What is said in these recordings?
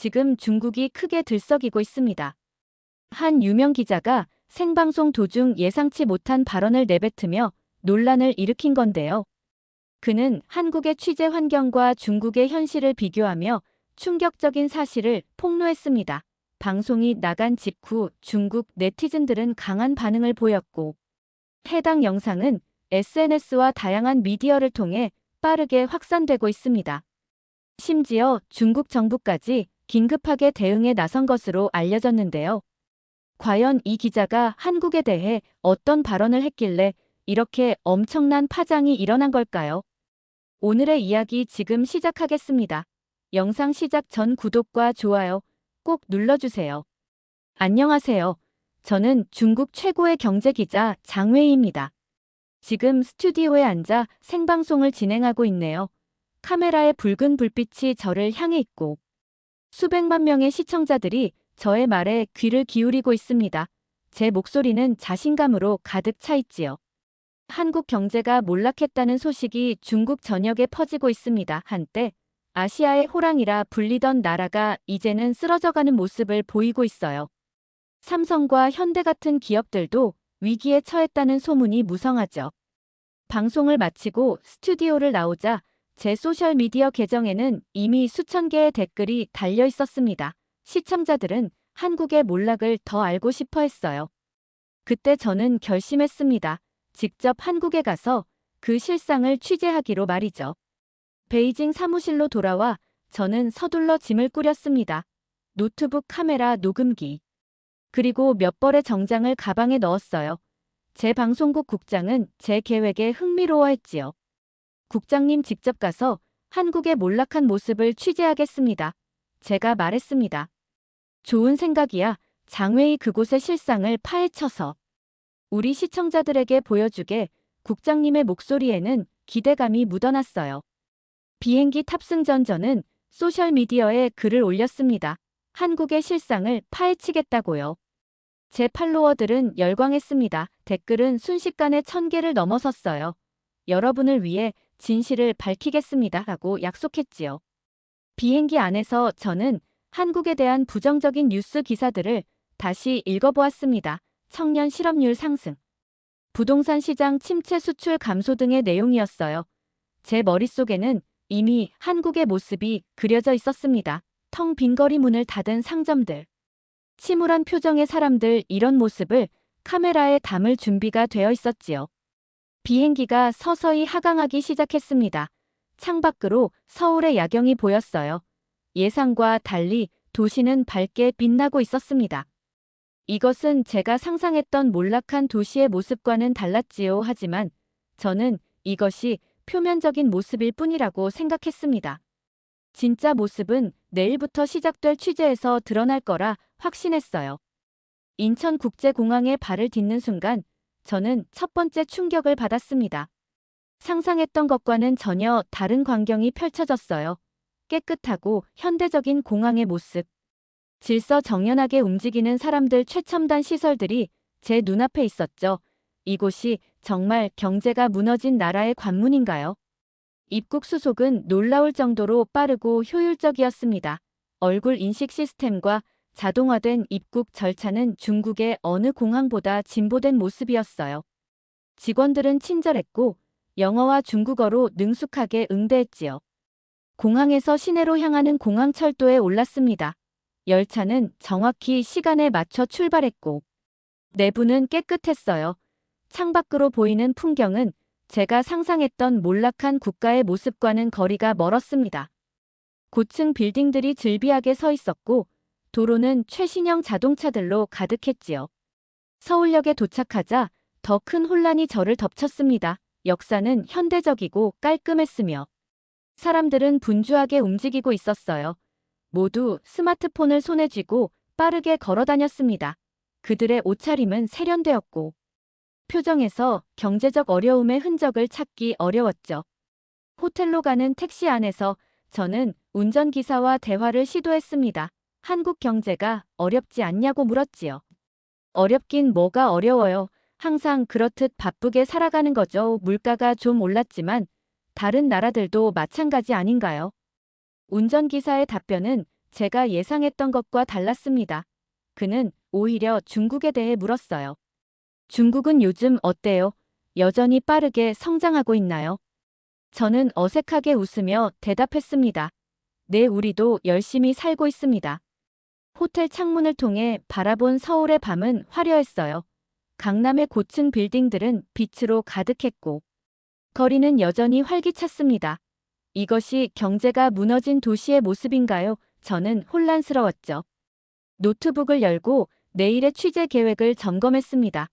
지금 중국이 크게 들썩이고 있습니다. 한 유명 기자가 생방송 도중 예상치 못한 발언을 내뱉으며 논란을 일으킨 건데요. 그는 한국의 취재 환경과 중국의 현실을 비교하며 충격적인 사실을 폭로했습니다. 방송이 나간 직후 중국 네티즌들은 강한 반응을 보였고, 해당 영상은 SNS와 다양한 미디어를 통해 빠르게 확산되고 있습니다. 심지어 중국 정부까지 긴급하게 대응에 나선 것으로 알려졌는데요. 과연 이 기자가 한국에 대해 어떤 발언을 했길래 이렇게 엄청난 파장이 일어난 걸까요? 오늘의 이야기 지금 시작하겠습니다. 영상 시작 전 구독과 좋아요 꼭 눌러주세요. 안녕하세요. 저는 중국 최고의 경제 기자 장웨이입니다. 지금 스튜디오에 앉아 생방송을 진행하고 있네요. 카메라의 붉은 불빛이 저를 향해 있고 수백만 명의 시청자들이 저의 말에 귀를 기울이고 있습니다. 제 목소리는 자신감으로 가득 차 있지요. 한국 경제가 몰락했다는 소식이 중국 전역에 퍼지고 있습니다. 한때 아시아의 호랑이라 불리던 나라가 이제는 쓰러져가는 모습을 보이고 있어요. 삼성과 현대 같은 기업들도 위기에 처했다는 소문이 무성하죠. 방송을 마치고 스튜디오를 나오자 제 소셜미디어 계정에는 이미 수천 개의 댓글이 달려 있었습니다. 시청자들은 한국의 몰락을 더 알고 싶어 했어요. 그때 저는 결심했습니다. 직접 한국에 가서 그 실상을 취재하기로 말이죠. 베이징 사무실로 돌아와 저는 서둘러 짐을 꾸렸습니다. 노트북, 카메라, 녹음기. 그리고 몇 벌의 정장을 가방에 넣었어요. 제 방송국 국장은 제 계획에 흥미로워했지요. 국장님 직접 가서 한국의 몰락한 모습을 취재하겠습니다. 제가 말했습니다. 좋은 생각이야. 장웨이 그곳의 실상을 파헤쳐서 우리 시청자들에게 보여주게. 국장님의 목소리에는 기대감이 묻어났어요. 비행기 탑승 전 저는 소셜미디어에 글을 올렸습니다. 한국의 실상을 파헤치겠다고요. 제 팔로워들은 열광했습니다. 댓글은 순식간에 1000개를 넘어섰어요. 여러분을 위해 진실을 밝히겠습니다. 라고 약속했지요. 비행기 안에서 저는 한국에 대한 부정적인 뉴스 기사들을 다시 읽어보았습니다. 청년 실업률 상승, 부동산 시장 침체, 수출 감소 등의 내용이었어요. 제 머릿속에는 이미 한국의 모습이 그려져 있었습니다. 텅 빈 거리, 문을 닫은 상점들, 침울한 표정의 사람들, 이런 모습을 카메라에 담을 준비가 되어 있었지요. 비행기가 서서히 하강하기 시작했습니다. 창밖으로 서울의 야경이 보였어요. 예상과 달리 도시는 밝게 빛나고 있었습니다. 이것은 제가 상상했던 몰락한 도시의 모습과는 달랐지요. 하지만 저는 이것이 표면적인 모습일 뿐이라고 생각했습니다. 진짜 모습은 내일부터 시작될 취재에서 드러날 거라 확신했어요. 인천국제공항에 발을 딛는 순간 저는 첫 번째 충격을 받았습니다. 상상했던 것과는 전혀 다른 광경이 펼쳐졌어요. 깨끗하고 현대적인 공항의 모습. 질서정연하게 움직이는 사람들, 최첨단 시설들이 제 눈앞에 있었죠. 이곳이 정말 경제가 무너진 나라의 관문인가요? 입국 수속은 놀라울 정도로 빠르고 효율적이었습니다. 얼굴 인식 시스템과 자동화된 입국 절차는 중국의 어느 공항보다 진보된 모습이었어요. 직원들은 친절했고 영어와 중국어로 능숙하게 응대했지요. 공항에서 시내로 향하는 공항철도에 올랐습니다. 열차는 정확히 시간에 맞춰 출발했고 내부는 깨끗했어요. 창밖으로 보이는 풍경은 제가 상상했던 몰락한 국가의 모습과는 거리가 멀었습니다. 고층 빌딩들이 즐비하게 서 있었고 도로는 최신형 자동차들로 가득했지요. 서울역에 도착하자 더 큰 혼란이 저를 덮쳤습니다. 역사는 현대적이고 깔끔했으며 사람들은 분주하게 움직이고 있었어요. 모두 스마트폰을 손에 쥐고 빠르게 걸어 다녔습니다. 그들의 옷차림은 세련되었고 표정에서 경제적 어려움의 흔적을 찾기 어려웠죠. 호텔로 가는 택시 안에서 저는 운전기사와 대화를 시도했습니다. 한국 경제가 어렵지 않냐고 물었지요. 어렵긴 뭐가 어려워요. 항상 그렇듯 바쁘게 살아가는 거죠. 물가가 좀 올랐지만 다른 나라들도 마찬가지 아닌가요? 운전기사의 답변은 제가 예상했던 것과 달랐습니다. 그는 오히려 중국에 대해 물었어요. 중국은 요즘 어때요? 여전히 빠르게 성장하고 있나요? 저는 어색하게 웃으며 대답했습니다. 네, 우리도 열심히 살고 있습니다. 호텔 창문을 통해 바라본 서울의 밤은 화려했어요. 강남의 고층 빌딩들은 빛으로 가득했고, 거리는 여전히 활기찼습니다. 이것이 경제가 무너진 도시의 모습인가요? 저는 혼란스러웠죠. 노트북을 열고 내일의 취재 계획을 점검했습니다.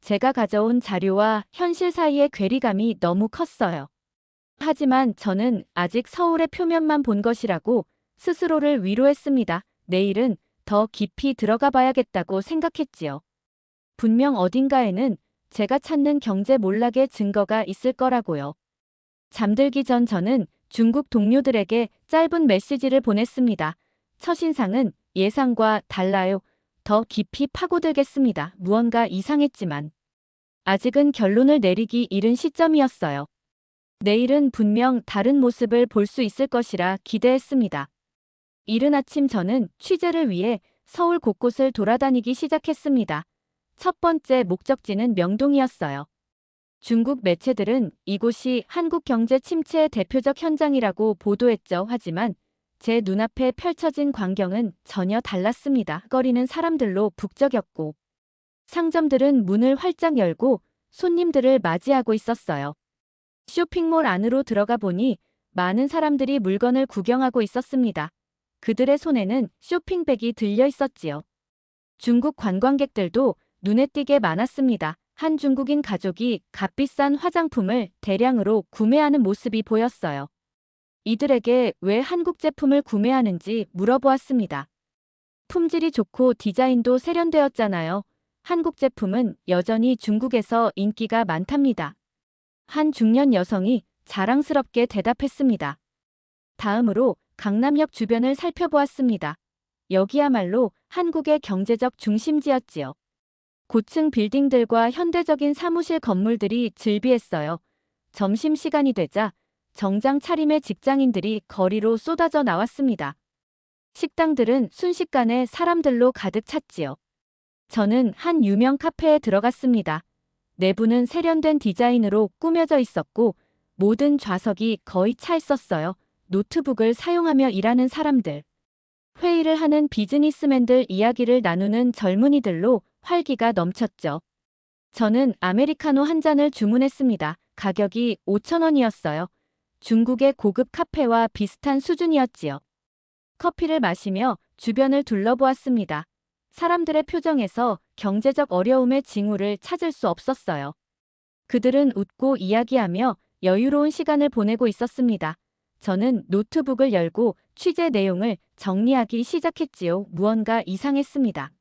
제가 가져온 자료와 현실 사이의 괴리감이 너무 컸어요. 하지만 저는 아직 서울의 표면만 본 것이라고 스스로를 위로했습니다. 내일은 더 깊이 들어가 봐야겠다고 생각했지요. 분명 어딘가에는 제가 찾는 경제 몰락의 증거가 있을 거라고요. 잠들기 전 저는 중국 동료들에게 짧은 메시지를 보냈습니다. 첫인상은 예상과 달라요. 더 깊이 파고들겠습니다. 무언가 이상했지만 아직은 결론을 내리기 이른 시점이었어요. 내일은 분명 다른 모습을 볼 수 있을 것이라 기대했습니다. 이른 아침 저는 취재를 위해 서울 곳곳을 돌아다니기 시작했습니다. 첫 번째 목적지는 명동이었어요. 중국 매체들은 이곳이 한국 경제 침체의 대표적 현장이라고 보도했죠. 하지만 제 눈앞에 펼쳐진 광경은 전혀 달랐습니다. 거리는 사람들로 북적였고 상점들은 문을 활짝 열고 손님들을 맞이하고 있었어요. 쇼핑몰 안으로 들어가 보니 많은 사람들이 물건을 구경하고 있었습니다. 그들의 손에는 쇼핑백이 들려 있었지요. 중국 관광객들도 눈에 띄게 많았습니다. 한 중국인 가족이 값비싼 화장품을 대량으로 구매하는 모습이 보였어요. 이들에게 왜 한국 제품을 구매하는지 물어보았습니다. 품질이 좋고 디자인도 세련되었잖아요. 한국 제품은 여전히 중국에서 인기가 많답니다. 한 중년 여성이 자랑스럽게 대답했습니다. 다음으로 강남역 주변을 살펴보았습니다. 여기야말로 한국의 경제적 중심지였지요. 고층 빌딩들과 현대적인 사무실 건물들이 즐비했어요. 점심시간이 되자 정장 차림의 직장인들이 거리로 쏟아져 나왔습니다. 식당들은 순식간에 사람들로 가득 찼지요. 저는 한 유명 카페에 들어갔습니다. 내부는 세련된 디자인으로 꾸며져 있었고 모든 좌석이 거의 차 있었어요. 노트북을 사용하며 일하는 사람들, 회의를 하는 비즈니스맨들, 이야기를 나누는 젊은이들로 활기가 넘쳤죠. 저는 아메리카노 한 잔을 주문했습니다. 가격이 5,000원이었어요. 중국의 고급 카페와 비슷한 수준이었지요. 커피를 마시며 주변을 둘러보았습니다. 사람들의 표정에서 경제적 어려움의 징후를 찾을 수 없었어요. 그들은 웃고 이야기하며 여유로운 시간을 보내고 있었습니다. 저는 노트북을 열고 취재 내용을 정리하기 시작했지요. 무언가 이상했습니다.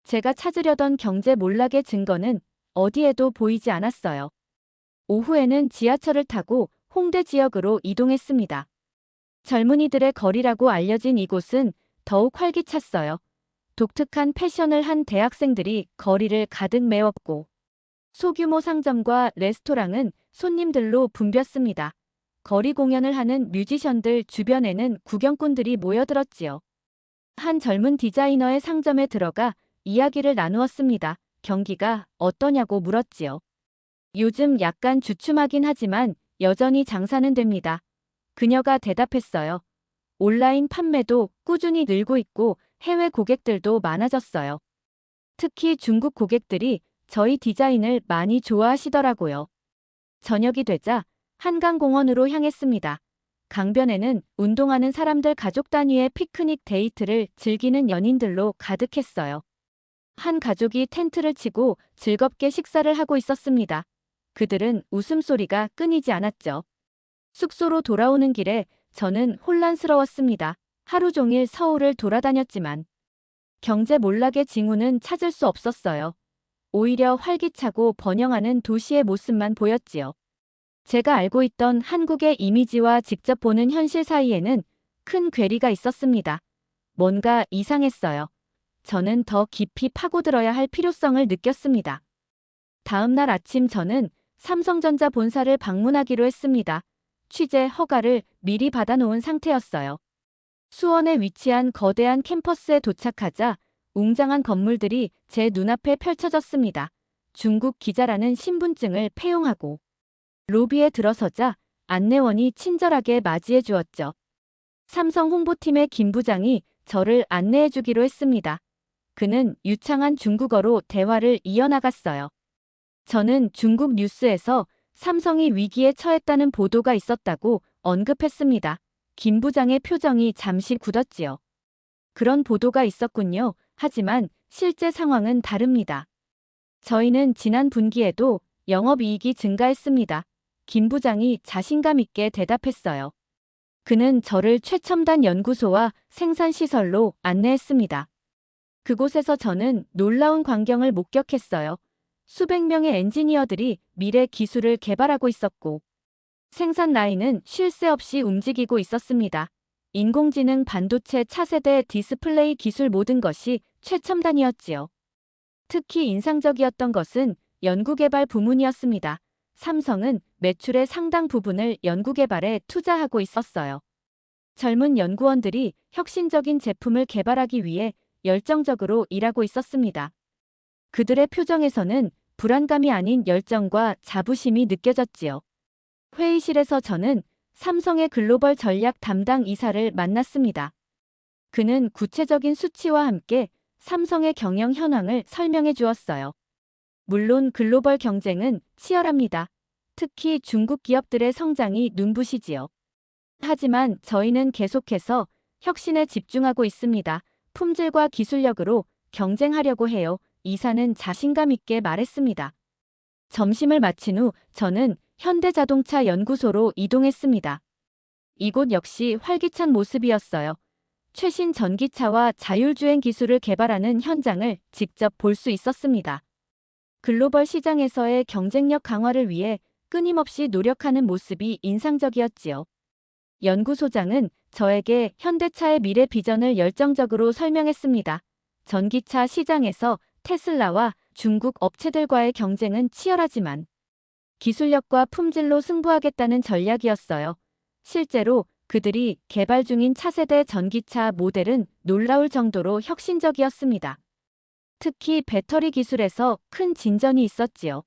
제가 찾으려던 경제 몰락의 증거는 어디에도 보이지 않았어요. 오후에는 지하철을 타고 홍대 지역으로 이동했습니다. 젊은이들의 거리라고 알려진 이곳은 더욱 활기찼어요. 독특한 패션을 한 대학생들이 거리를 가득 메웠고 소규모 상점과 레스토랑은 손님들로 붐볐습니다. 거리 공연을 하는 뮤지션들, 주변에는 구경꾼들이 모여들었지요. 한 젊은 디자이너의 상점에 들어가 이야기를 나누었습니다. 경기가 어떠냐고 물었지요. 요즘 약간 주춤하긴 하지만 여전히 장사는 됩니다. 그녀가 대답했어요. 온라인 판매도 꾸준히 늘고 있고 해외 고객들도 많아졌어요. 특히 중국 고객들이 저희 디자인을 많이 좋아하시더라고요. 저녁이 되자 한강공원으로 향했습니다. 강변에는 운동하는 사람들, 가족 단위의 피크닉 데이트를 즐기는 연인들로 가득했어요. 한 가족이 텐트를 치고 즐겁게 식사를 하고 있었습니다. 그들은 웃음소리가 끊이지 않았죠. 숙소로 돌아오는 길에 저는 혼란스러웠습니다. 하루 종일 서울을 돌아다녔지만 경제 몰락의 징후는 찾을 수 없었어요. 오히려 활기차고 번영하는 도시의 모습만 보였지요. 제가 알고 있던 한국의 이미지와 직접 보는 현실 사이에는 큰 괴리가 있었습니다. 뭔가 이상했어요. 저는 더 깊이 파고들어야 할 필요성을 느꼈습니다. 다음 날 아침 저는 삼성전자 본사를 방문하기로 했습니다. 취재 허가를 미리 받아놓은 상태였어요. 수원에 위치한 거대한 캠퍼스에 도착하자 웅장한 건물들이 제 눈앞에 펼쳐졌습니다. 중국 기자라는 신분증을 폐용하고 로비에 들어서자 안내원이 친절하게 맞이해 주었죠. 삼성 홍보팀의 김 부장이 저를 안내해 주기로 했습니다. 그는 유창한 중국어로 대화를 이어나갔어요. 저는 중국 뉴스에서 삼성이 위기에 처했다는 보도가 있었다고 언급했습니다. 김 부장의 표정이 잠시 굳었지요. 그런 보도가 있었군요. 하지만 실제 상황은 다릅니다. 저희는 지난 분기에도 영업이익이 증가했습니다. 김 부장이 자신감 있게 대답했어요. 그는 저를 최첨단 연구소와 생산시설로 안내했습니다. 그곳에서 저는 놀라운 광경을 목격했어요. 수백 명의 엔지니어들이 미래 기술을 개발하고 있었고, 생산 라인은 쉴 새 없이 움직이고 있었습니다. 인공지능, 반도체, 차세대, 디스플레이 기술 모든 것이 최첨단이었지요. 특히 인상적이었던 것은 연구개발 부문이었습니다. 삼성은 매출의 상당 부분을 연구개발에 투자하고 있었어요. 젊은 연구원들이 혁신적인 제품을 개발하기 위해 열정적으로 일하고 있었습니다. 그들의 표정에서는 불안감이 아닌 열정과 자부심이 느껴졌지요. 회의실에서 저는 삼성의 글로벌 전략 담당 이사를 만났습니다. 그는 구체적인 수치와 함께 삼성의 경영 현황을 설명해 주었어요. 물론 글로벌 경쟁은 치열합니다. 특히 중국 기업들의 성장이 눈부시지요. 하지만 저희는 계속해서 혁신에 집중하고 있습니다. 품질과 기술력으로 경쟁하려고 해요. 이사는 자신감 있게 말했습니다. 점심을 마친 후 저는 현대자동차 연구소로 이동했습니다. 이곳 역시 활기찬 모습이었어요. 최신 전기차와 자율주행 기술을 개발하는 현장을 직접 볼 수 있었습니다. 글로벌 시장에서의 경쟁력 강화를 위해 끊임없이 노력하는 모습이 인상적이었지요. 연구소장은 저에게 현대차의 미래 비전을 열정적으로 설명했습니다. 전기차 시장에서 테슬라와 중국 업체들과의 경쟁은 치열하지만 기술력과 품질로 승부하겠다는 전략이었어요. 실제로 그들이 개발 중인 차세대 전기차 모델은 놀라울 정도로 혁신적이었습니다. 특히 배터리 기술에서 큰 진전이 있었지요.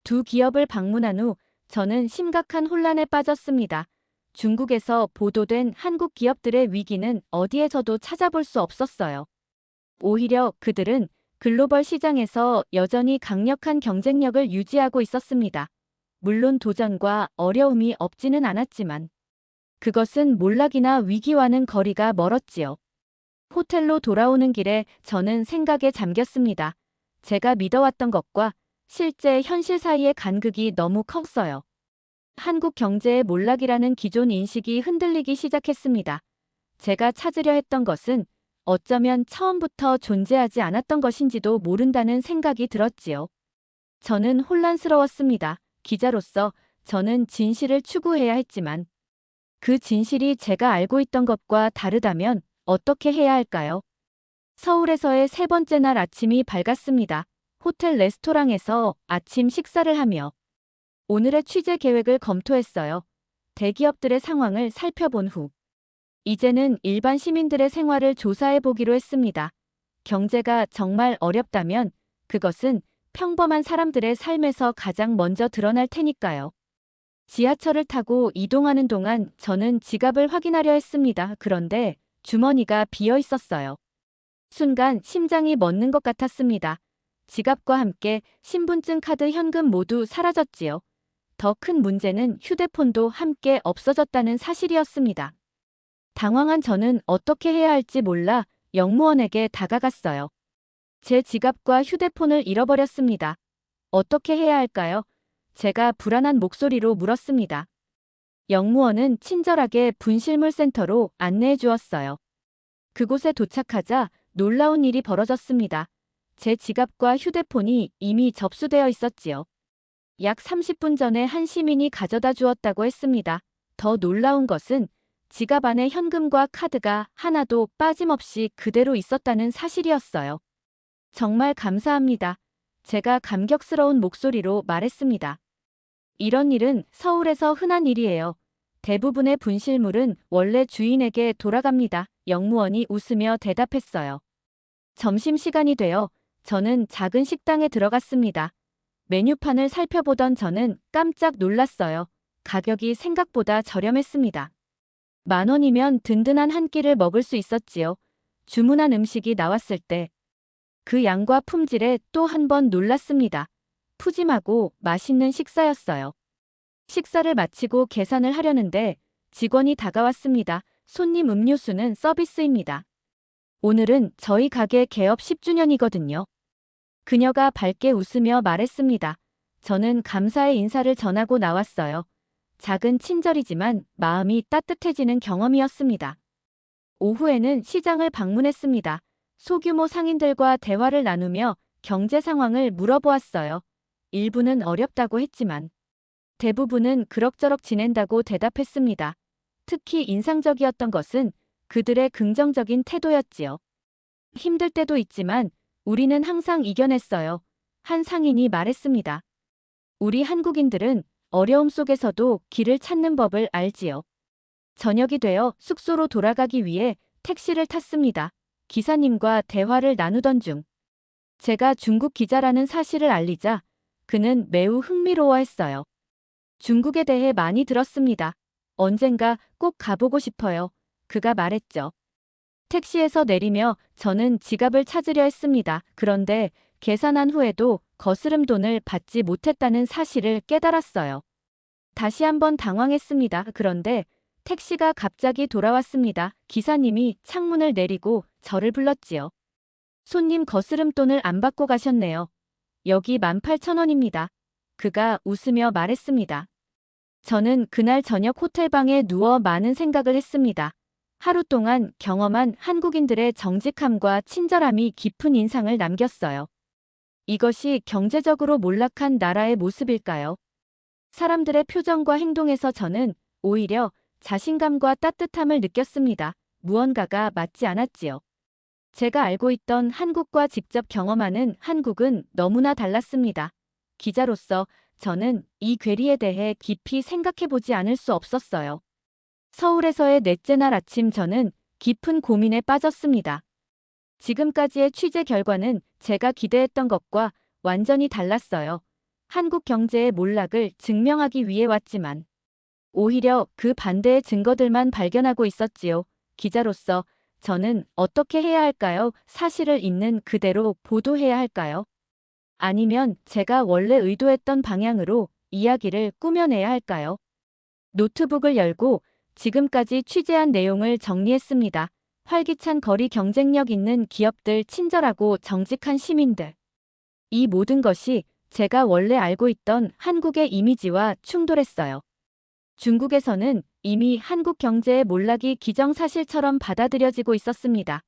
두 기업을 방문한 후 저는 심각한 혼란에 빠졌습니다. 중국에서 보도된 한국 기업들의 위기는 어디에서도 찾아볼 수 없었어요. 오히려 그들은 글로벌 시장에서 여전히 강력한 경쟁력을 유지하고 있었습니다. 물론 도전과 어려움이 없지는 않았지만 그것은 몰락이나 위기와는 거리가 멀었지요. 호텔로 돌아오는 길에 저는 생각에 잠겼습니다. 제가 믿어왔던 것과 실제 현실 사이의 간극이 너무 컸어요. 한국 경제의 몰락이라는 기존 인식이 흔들리기 시작했습니다. 제가 찾으려 했던 것은 어쩌면 처음부터 존재하지 않았던 것인지도 모른다는 생각이 들었지요. 저는 혼란스러웠습니다. 기자로서 저는 진실을 추구해야 했지만 그 진실이 제가 알고 있던 것과 다르다면 어떻게 해야 할까요? 서울에서의 세 번째 날 아침이 밝았습니다. 호텔 레스토랑에서 아침 식사를 하며 오늘의 취재 계획을 검토했어요. 대기업들의 상황을 살펴본 후 이제는 일반 시민들의 생활을 조사해 보기로 했습니다. 경제가 정말 어렵다면 그것은 평범한 사람들의 삶에서 가장 먼저 드러날 테니까요. 지하철을 타고 이동하는 동안 저는 지갑을 확인하려 했습니다. 그런데 주머니가 비어 있었어요. 순간 심장이 멎는 것 같았습니다. 지갑과 함께 신분증, 카드, 현금 모두 사라졌지요. 더 큰 문제는 휴대폰도 함께 없어졌다는 사실이었습니다. 당황한 저는 어떻게 해야 할지 몰라 영무원에게 다가갔어요. 제 지갑과 휴대폰을 잃어버렸습니다. 어떻게 해야 할까요? 제가 불안한 목소리로 물었습니다. 영무원은 친절하게 분실물센터로 안내해 주었어요. 그곳에 도착하자 놀라운 일이 벌어졌습니다. 제 지갑과 휴대폰이 이미 접수되어 있었지요. 약 30분 전에 한 시민이 가져다 주었다고 했습니다. 더 놀라운 것은 지갑 안에 현금과 카드가 하나도 빠짐없이 그대로 있었다는 사실이었어요. 정말 감사합니다. 제가 감격스러운 목소리로 말했습니다. 이런 일은 서울에서 흔한 일이에요. 대부분의 분실물은 원래 주인에게 돌아갑니다. 영무원이 웃으며 대답했어요. 점심시간이 되어 저는 작은 식당에 들어갔습니다. 메뉴판을 살펴보던 저는 깜짝 놀랐어요. 가격이 생각보다 저렴했습니다. 10,000원이면 든든한 한 끼를 먹을 수 있었지요. 주문한 음식이 나왔을 때 그 양과 품질에 또 한 번 놀랐습니다. 푸짐하고 맛있는 식사였어요. 식사를 마치고 계산을 하려는데 직원이 다가왔습니다. 손님 음료수는 서비스입니다. 오늘은 저희 가게 개업 10주년이거든요. 그녀가 밝게 웃으며 말했습니다. 저는 감사의 인사를 전하고 나왔어요. 작은 친절이지만 마음이 따뜻해지는 경험이었습니다. 오후에는 시장을 방문했습니다. 소규모 상인들과 대화를 나누며 경제 상황을 물어보았어요. 일부는 어렵다고 했지만 대부분은 그럭저럭 지낸다고 대답했습니다. 특히 인상적이었던 것은 그들의 긍정적인 태도였지요. 힘들 때도 있지만 우리는 항상 이겨냈어요. 한 상인이 말했습니다. 우리 한국인들은 어려움 속에서도 길을 찾는 법을 알지요. 저녁이 되어 숙소로 돌아가기 위해 택시를 탔습니다. 기사님과 대화를 나누던 중 제가 중국 기자라는 사실을 알리자 그는 매우 흥미로워했어요. 중국에 대해 많이 들었습니다. 언젠가 꼭 가보고 싶어요. 그가 말했죠. 택시에서 내리며 저는 지갑을 찾으려 했습니다. 그런데 계산한 후에도 거스름 돈을 받지 못했다는 사실을 깨달았어요. 다시 한번 당황했습니다. 그런데 택시가 갑자기 돌아왔습니다. 기사님이 창문을 내리고 저를 불렀지요. 손님 거스름돈을 안 받고 가셨네요. 여기 18,000원입니다. 그가 웃으며 말했습니다. 저는 그날 저녁 호텔방에 누워 많은 생각을 했습니다. 하루 동안 경험한 한국인들의 정직함과 친절함이 깊은 인상을 남겼어요. 이것이 경제적으로 몰락한 나라의 모습일까요? 사람들의 표정과 행동에서 저는 오히려 자신감과 따뜻함을 느꼈습니다. 무언가가 맞지 않았지요. 제가 알고 있던 한국과 직접 경험하는 한국은 너무나 달랐습니다. 기자로서 저는 이 괴리에 대해 깊이 생각해보지 않을 수 없었어요. 서울에서의 넷째 날 아침 저는 깊은 고민에 빠졌습니다. 지금까지의 취재 결과는 제가 기대했던 것과 완전히 달랐어요. 한국 경제의 몰락을 증명하기 위해 왔지만 오히려 그 반대의 증거들만 발견하고 있었지요. 기자로서 저는 어떻게 해야 할까요? 사실을 있는 그대로 보도해야 할까요? 아니면 제가 원래 의도했던 방향으로 이야기를 꾸며내야 할까요? 노트북을 열고 지금까지 취재한 내용을 정리했습니다. 활기찬 거리 경쟁력 있는 기업들, 친절하고 정직한 시민들. 이 모든 것이 제가 원래 알고 있던 한국의 이미지와 충돌했어요. 중국에서는 이미 한국 경제의 몰락이 기정사실처럼 받아들여지고 있었습니다.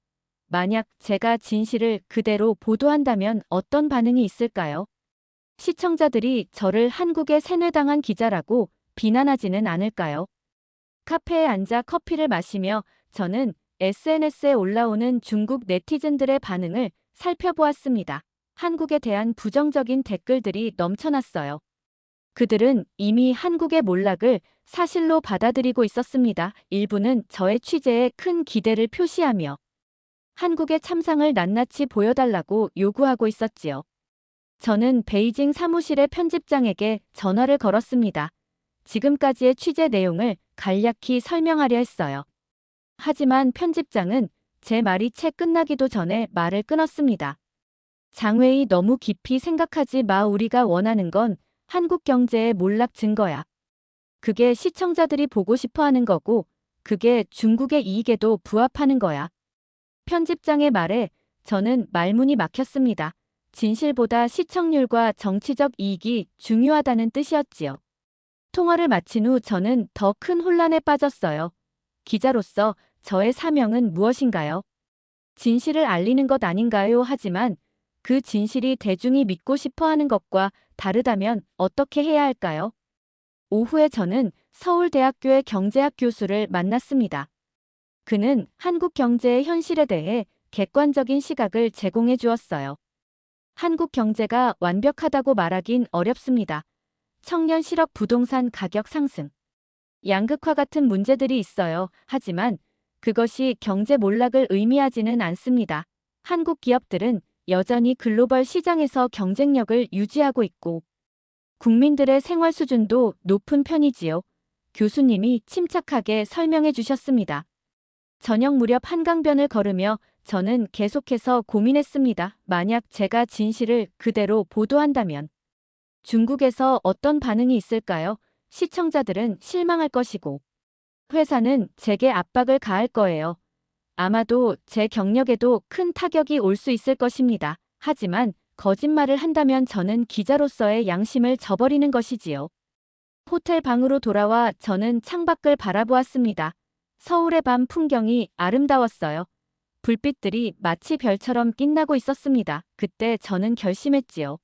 만약 제가 진실을 그대로 보도한다면 어떤 반응이 있을까요? 시청자들이 저를 한국의 세뇌당한 기자라고 비난하지는 않을까요? 카페에 앉아 커피를 마시며 저는 SNS에 올라오는 중국 네티즌들의 반응을 살펴보았습니다. 한국에 대한 부정적인 댓글들이 넘쳐났어요. 그들은 이미 한국의 몰락을 사실로 받아들이고 있었습니다. 일부는 저의 취재에 큰 기대를 표시하며 한국의 참상을 낱낱이 보여달라고 요구하고 있었지요. 저는 베이징 사무실의 편집장에게 전화를 걸었습니다. 지금까지의 취재 내용을 간략히 설명하려 했어요. 하지만 편집장은 제 말이 채 끝나기도 전에 말을 끊었습니다. 장외의 너무 깊이 생각하지 마. 우리가 원하는 건 한국 경제의 몰락 증거야. 그게 시청자들이 보고 싶어 하는 거고, 그게 중국의 이익에도 부합하는 거야. 편집장의 말에 저는 말문이 막혔습니다. 진실보다 시청률과 정치적 이익이 중요하다는 뜻이었지요. 통화를 마친 후 저는 더 큰 혼란에 빠졌어요. 기자로서 저의 사명은 무엇인가요? 진실을 알리는 것 아닌가요? 하지만 그 진실이 대중이 믿고 싶어 하는 것과 다르다면 어떻게 해야 할까요? 오후에 저는 서울대학교의 경제학 교수를 만났습니다. 그는 한국 경제의 현실에 대해 객관적인 시각을 제공해 주었어요. 한국 경제가 완벽하다고 말하긴 어렵습니다. 청년 실업 부동산 가격 상승, 양극화 같은 문제들이 있어요. 하지만 그것이 경제 몰락을 의미하지는 않습니다. 한국 기업들은 여전히 글로벌 시장에서 경쟁력을 유지하고 있고 국민들의 생활 수준도 높은 편이지요. 교수님이 침착하게 설명해 주셨습니다. 저녁 무렵 한강변을 걸으며 저는 계속해서 고민했습니다. 만약 제가 진실을 그대로 보도한다면 중국에서 어떤 반응이 있을까요? 시청자들은 실망할 것이고 회사는 제게 압박을 가할 거예요. 아마도 제 경력에도 큰 타격이 올 수 있을 것입니다. 하지만 거짓말을 한다면 저는 기자로서의 양심을 저버리는 것이지요. 호텔 방으로 돌아와 저는 창밖을 바라보았습니다. 서울의 밤 풍경이 아름다웠어요. 불빛들이 마치 별처럼 빛나고 있었습니다. 그때 저는 결심했지요.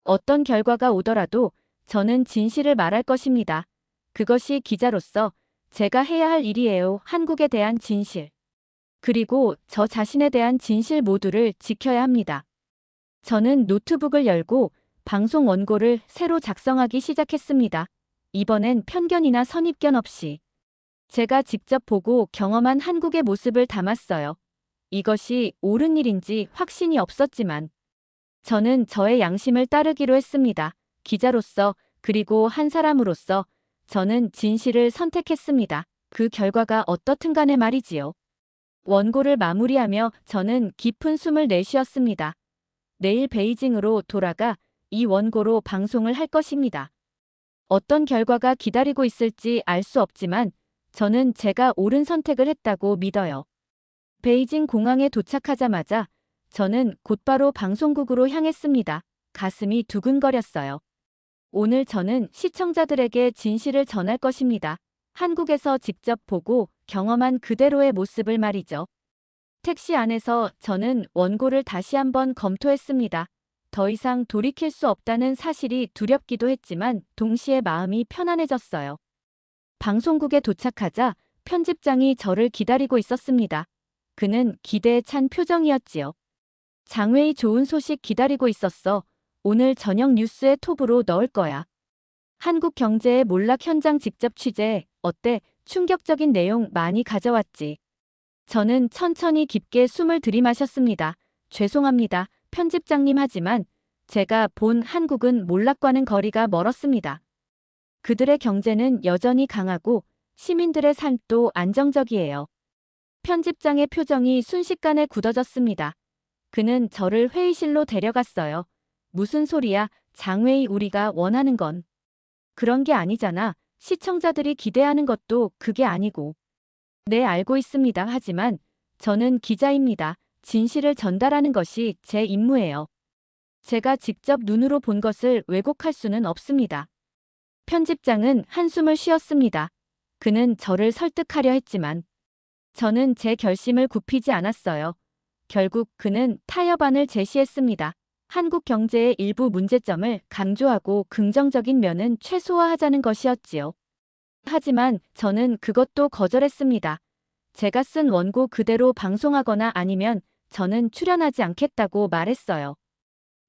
어떤 결과가 오더라도 저는 진실을 말할 것입니다. 그것이 기자로서 제가 해야 할 일이에요. 한국에 대한 진실. 그리고 저 자신에 대한 진실 모두를 지켜야 합니다. 저는 노트북을 열고 방송 원고를 새로 작성하기 시작했습니다. 이번엔 편견이나 선입견 없이 제가 직접 보고 경험한 한국의 모습을 담았어요. 이것이 옳은 일인지 확신이 없었지만 저는 저의 양심을 따르기로 했습니다. 기자로서 그리고 한 사람으로서 저는 진실을 선택했습니다. 그 결과가 어떻든 간에 말이지요. 원고를 마무리하며 저는 깊은 숨을 내쉬었습니다. 내일 베이징으로 돌아가 이 원고로 방송을 할 것입니다. 어떤 결과가 기다리고 있을지 알 수 없지만 저는 제가 옳은 선택을 했다고 믿어요. 베이징 공항에 도착하자마자 저는 곧바로 방송국으로 향했습니다. 가슴이 두근거렸어요. 오늘 저는 시청자들에게 진실을 전할 것입니다. 한국에서 직접 보고 경험한 그대로의 모습을 말이죠. 택시 안에서 저는 원고를 다시 한번 검토했습니다. 더 이상 돌이킬 수 없다는 사실이 두렵기도 했지만 동시에 마음이 편안해졌어요. 방송국에 도착하자 편집장이 저를 기다리고 있었습니다. 그는 기대에 찬 표정이었지요. 장웨이 좋은 소식 기다리고 있었어. 오늘 저녁 뉴스에 톱으로 넣을 거야. 한국 경제의 몰락 현장 직접 취재. 어때? 충격적인 내용 많이 가져왔지. 저는 천천히 깊게 숨을 들이마셨습니다. 죄송합니다. 편집장님 하지만 제가 본 한국은 몰락과는 거리가 멀었습니다. 그들의 경제는 여전히 강하고 시민들의 삶도 안정적이에요. 편집장의 표정이 순식간에 굳어졌습니다. 그는 저를 회의실로 데려갔어요. 무슨 소리야? 장웨이 우리가 원하는 건 그런 게 아니잖아. 시청자들이 기대하는 것도 그게 아니고. 네, 알고 있습니다. 하지만 저는 기자입니다. 진실을 전달하는 것이 제 임무예요. 제가 직접 눈으로 본 것을 왜곡할 수는 없습니다. 편집장은 한숨을 쉬었습니다. 그는 저를 설득하려 했지만 저는 제 결심을 굽히지 않았어요. 결국 그는 타협안을 제시했습니다. 한국 경제의 일부 문제점을 강조하고 긍정적인 면은 최소화하자는 것이었지요. 하지만 저는 그것도 거절했습니다. 제가 쓴 원고 그대로 방송하거나 아니면 저는 출연하지 않겠다고 말했어요.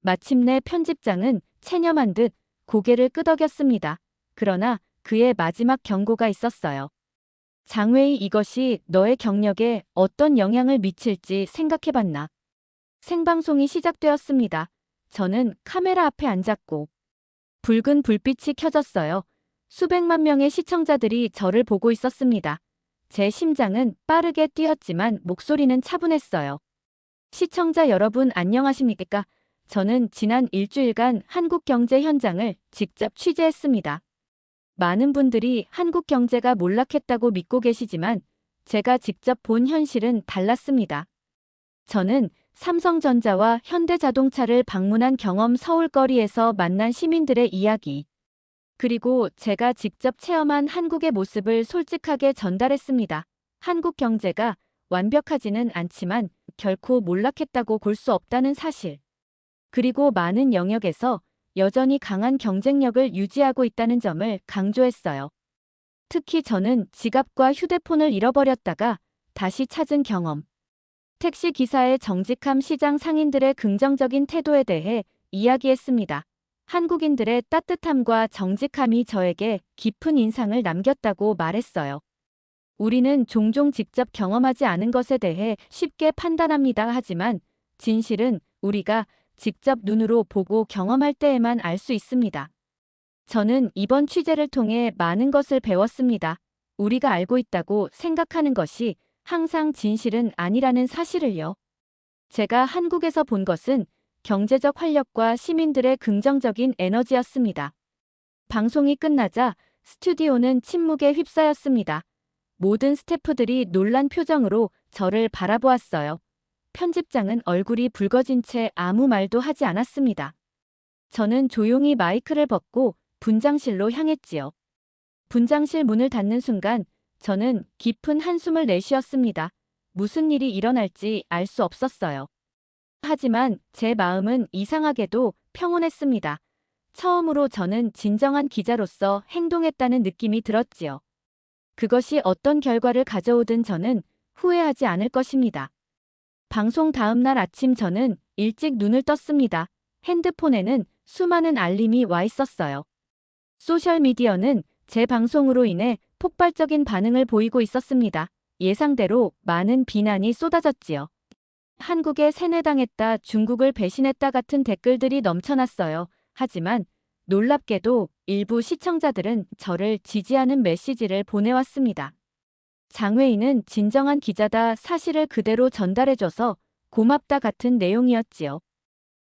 마침내 편집장은 체념한 듯 고개를 끄덕였습니다. 그러나 그의 마지막 경고가 있었어요. 장웨이, 이것이 너의 경력에 어떤 영향을 미칠지 생각해봤나? 생방송이 시작되었습니다. 저는 카메라 앞에 앉았고 붉은 불빛이 켜졌어요. 수백만 명의 시청자들이 저를 보고 있었습니다. 제 심장은 빠르게 뛰었지만 목소리는 차분했어요. 시청자 여러분 안녕하십니까? 저는 지난 일주일간 한국 경제 현장을 직접 취재했습니다. 많은 분들이 한국 경제가 몰락했다고 믿고 계시지만 제가 직접 본 현실은 달랐습니다. 저는 삼성전자와 현대자동차를 방문한 경험, 서울거리에서 만난 시민들의 이야기, 그리고 제가 직접 체험한 한국의 모습을 솔직하게 전달했습니다. 한국 경제가 완벽하지는 않지만 결코 몰락했다고 볼 수 없다는 사실. 그리고 많은 영역에서 여전히 강한 경쟁력을 유지하고 있다는 점을 강조했어요. 특히 저는 지갑과 휴대폰을 잃어버렸다가 다시 찾은 경험, 택시 기사의 정직함, 시장 상인들의 긍정적인 태도에 대해 이야기했습니다. 한국인들의 따뜻함과 정직함이 저에게 깊은 인상을 남겼다고 말했어요. 우리는 종종 직접 경험하지 않은 것에 대해 쉽게 판단합니다. 하지만 진실은 우리가 직접 눈으로 보고 경험할 때에만 알 수 있습니다. 저는 이번 취재를 통해 많은 것을 배웠습니다. 우리가 알고 있다고 생각하는 것이 항상 진실은 아니라는 사실을요. 제가 한국에서 본 것은 경제적 활력과 시민들의 긍정적인 에너지였습니다. 방송이 끝나자 스튜디오는 침묵에 휩싸였습니다. 모든 스태프들이 놀란 표정으로 저를 바라보았어요. 편집장은 얼굴이 붉어진 채 아무 말도 하지 않았습니다. 저는 조용히 마이크를 벗고 분장실로 향했지요. 분장실 문을 닫는 순간 저는 깊은 한숨을 내쉬었습니다. 무슨 일이 일어날지 알 수 없었어요. 하지만 제 마음은 이상하게도 평온했습니다. 처음으로 저는 진정한 기자로서 행동했다는 느낌이 들었지요. 그것이 어떤 결과를 가져오든 저는 후회하지 않을 것입니다. 방송 다음 날 아침 저는 일찍 눈을 떴습니다. 핸드폰에는 수많은 알림이 와 있었어요. 소셜미디어는 제 방송으로 인해 폭발적인 반응을 보이고 있었습니다. 예상대로 많은 비난이 쏟아졌지요. 한국에 세뇌당했다, 중국을 배신했다 같은 댓글들이 넘쳐났어요. 하지만 놀랍게도 일부 시청자들은 저를 지지하는 메시지를 보내왔습니다. 장외인은 진정한 기자다, 사실을 그대로 전달해줘서 고맙다 같은 내용이었지요.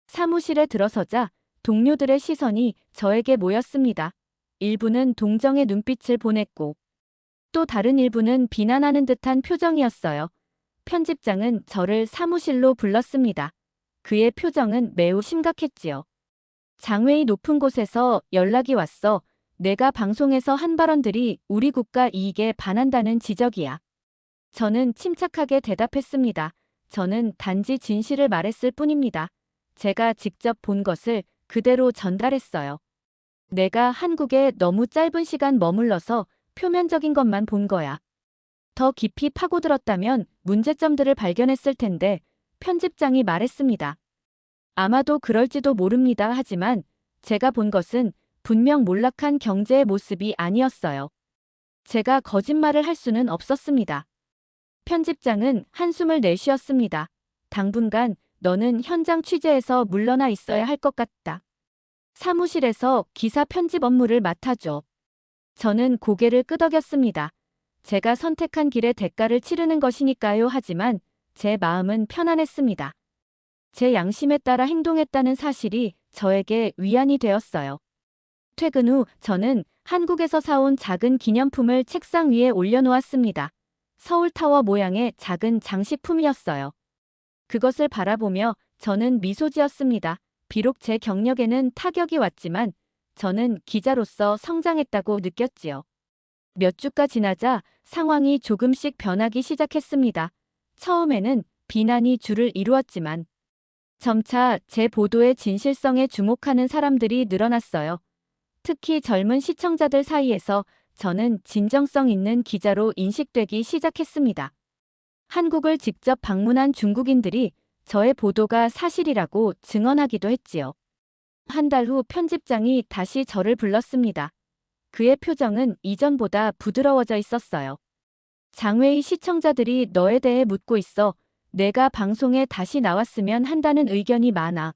사무실에 들어서자 동료들의 시선이 저에게 모였습니다. 일부는 동정의 눈빛을 보냈고 또 다른 일부는 비난하는 듯한 표정이었어요. 편집장은 저를 사무실로 불렀습니다. 그의 표정은 매우 심각했지요. 장외의 높은 곳에서 연락이 왔어. 내가 방송에서 한 발언들이 우리 국가 이익에 반한다는 지적이야. 저는 침착하게 대답했습니다. 저는 단지 진실을 말했을 뿐입니다. 제가 직접 본 것을 그대로 전달했어요. 내가 한국에 너무 짧은 시간 머물러서 표면적인 것만 본 거야. 더 깊이 파고들었다면 문제점들을 발견했을 텐데, 편집장이 말했습니다. 아마도 그럴지도 모릅니다. 하지만 제가 본 것은 분명 몰락한 경제의 모습이 아니었어요. 제가 거짓말을 할 수는 없었습니다. 편집장은 한숨을 내쉬었습니다. 당분간 너는 현장 취재에서 물러나 있어야 할 것 같다. 사무실에서 기사 편집 업무를 맡아줘. 저는 고개를 끄덕였습니다. 제가 선택한 길의 대가를 치르는 것이니까요. 하지만 제 마음은 편안했습니다. 제 양심에 따라 행동했다는 사실이 저에게 위안이 되었어요. 퇴근 후 저는 한국에서 사온 작은 기념품을 책상 위에 올려놓았습니다. 서울타워 모양의 작은 장식품이었어요. 그것을 바라보며 저는 미소 지었습니다. 비록 제 경력에는 타격이 왔지만 저는 기자로서 성장했다고 느꼈지요. 몇 주가 지나자 상황이 조금씩 변하기 시작했습니다. 처음에는 비난이 주를 이루었지만 점차 제 보도의 진실성에 주목하는 사람들이 늘어났어요. 특히 젊은 시청자들 사이에서 저는 진정성 있는 기자로 인식되기 시작했습니다. 한국을 직접 방문한 중국인들이 저의 보도가 사실이라고 증언하기도 했지요. 한 달 후 편집장이 다시 저를 불렀습니다. 그의 표정은 이전보다 부드러워져 있었어요. 장외의 시청자들이 너에 대해 묻고 있어. 내가 방송에 다시 나왔으면 한다는 의견이 많아.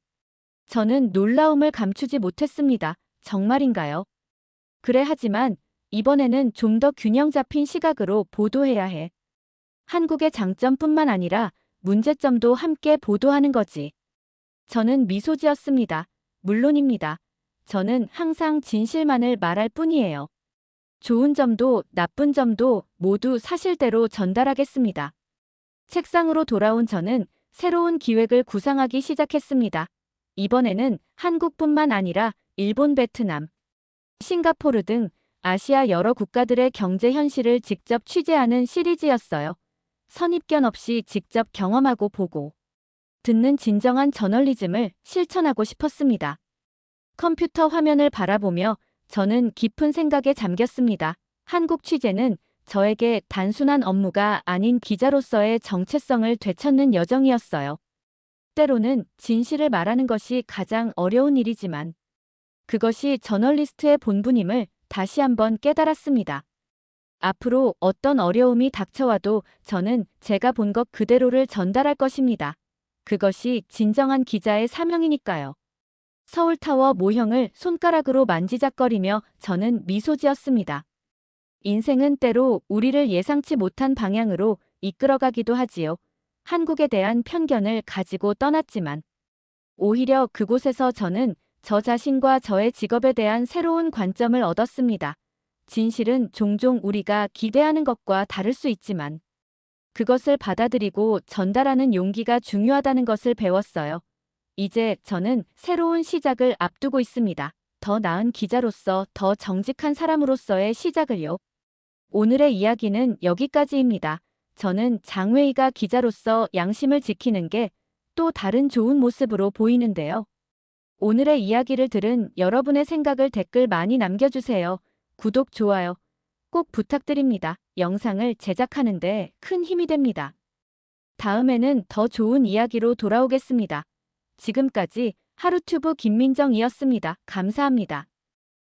저는 놀라움을 감추지 못했습니다. 정말인가요? 그래, 하지만 이번에는 좀 더 균형 잡힌 시각으로 보도해야 해. 한국의 장점뿐만 아니라 문제점도 함께 보도하는 거지. 저는 미소 지었습니다. 물론입니다. 저는 항상 진실만을 말할 뿐이에요. 좋은 점도 나쁜 점도 모두 사실대로 전달하겠습니다. 책상으로 돌아온 저는 새로운 기획을 구상하기 시작했습니다. 이번에는 한국뿐만 아니라 일본, 베트남, 싱가포르 등 아시아 여러 국가들의 경제 현실을 직접 취재하는 시리즈였어요. 선입견 없이 직접 경험하고 보고 듣는 진정한 저널리즘을 실천하고 싶었습니다. 컴퓨터 화면을 바라보며 저는 깊은 생각에 잠겼습니다. 한국 취재는 저에게 단순한 업무가 아닌 기자로서의 정체성을 되찾는 여정이었어요. 때로는 진실을 말하는 것이 가장 어려운 일이지만 그것이 저널리스트의 본분임을 다시 한번 깨달았습니다. 앞으로 어떤 어려움이 닥쳐와도 저는 제가 본 것 그대로를 전달할 것입니다. 그것이 진정한 기자의 사명이니까요. 서울타워 모형을 손가락으로 만지작거리며 저는 미소 지었습니다. 인생은 때로 우리를 예상치 못한 방향으로 이끌어가기도 하지요. 한국에 대한 편견을 가지고 떠났지만 오히려 그곳에서 저는 저 자신과 저의 직업에 대한 새로운 관점을 얻었습니다. 진실은 종종 우리가 기대하는 것과 다를 수 있지만 그것을 받아들이고 전달하는 용기가 중요하다는 것을 배웠어요. 이제 저는 새로운 시작을 앞두고 있습니다. 더 나은 기자로서, 더 정직한 사람으로서의 시작을요. 오늘의 이야기는 여기까지입니다. 저는 장웨이가 기자로서 양심을 지키는 게 또 다른 좋은 모습으로 보이는데요. 오늘의 이야기를 들은 여러분의 생각을 댓글 많이 남겨주세요. 구독, 좋아요 꼭 부탁드립니다. 영상을 제작하는데 큰 힘이 됩니다. 다음에는 더 좋은 이야기로 돌아오겠습니다. 지금까지 하루튜브 김민정이었습니다. 감사합니다.